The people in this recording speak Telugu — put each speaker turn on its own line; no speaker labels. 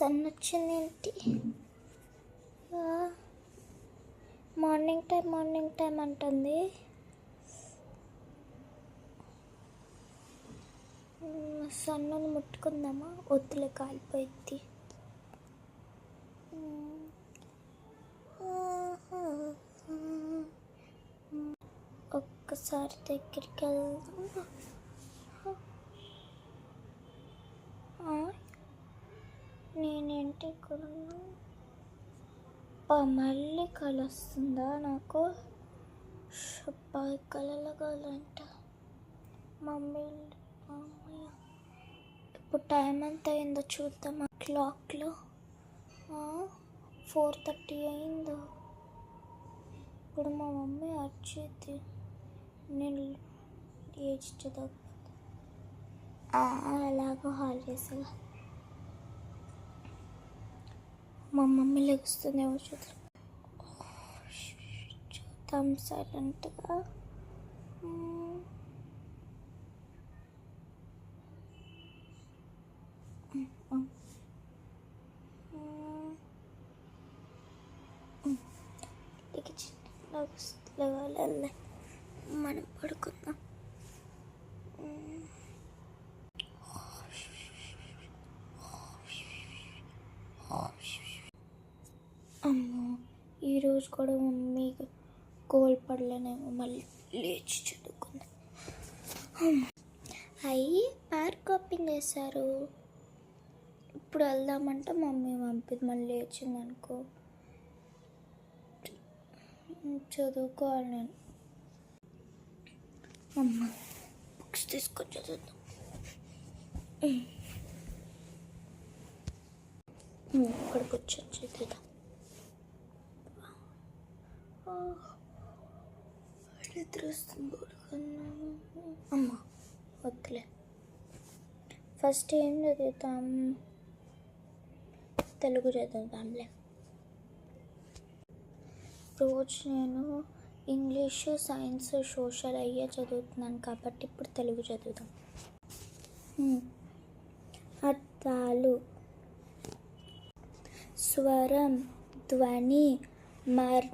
సన్ వచ్చింది ఏంటి? మార్నింగ్ టైం అంటుంది. సన్నుని ముట్టుకుందామా? ఒత్తులే, కాలిపోయింది. ఒక్కసారి దగ్గరికి వెళ్దాం. నేనేంటి ఇక్కడ మళ్ళీ కళ వస్తుందా నాకు? కళల కలంట. మమ్మీ ఇప్పుడు టైం ఎంత అయిందో చూద్దాం. ఆ క్లాక్లో 4:30 అయిందో. ఇప్పుడు మా మమ్మీ వచ్చేది, నేను ఏడ్చదు అలాగో హాలిడేస్గా. మా మమ్మీ లెగుస్తుందేమో చూద్దాం సైలెంట్గా. లేవాలి, మనం పడుకుందాం. అమ్మో, ఈరోజు కూడా మమ్మీ కోల్పడలేనేమో, మళ్ళీ లేచి చదువుకుందాం. అయ్యి పార్క్ ఓపెన్ చేశారు, ఇప్పుడు వెళ్దామంటే మమ్మీ పంపిది. మళ్ళీ లేచింది అనుకో, చదువుకోవాలి నేను. అమ్మ బుక్స్ తీసుకొని చదువుతాం. ఇక్కడికి వచ్చి చదువుతాం. నిద్రస్తుంది. అమ్మ వద్దులే, ఫస్ట్ ఏం చదువుతాం? తెలుగు చదువుతాంలే. రోజు నేను ఇంగ్లీషు, సైన్స్, సోషల్ అయ్యే చదువుతున్నాను కాబట్టి ఇప్పుడు తెలుగు చదువుతాం. అర్థాలు: స్వరం, ధ్వని, మర్మ,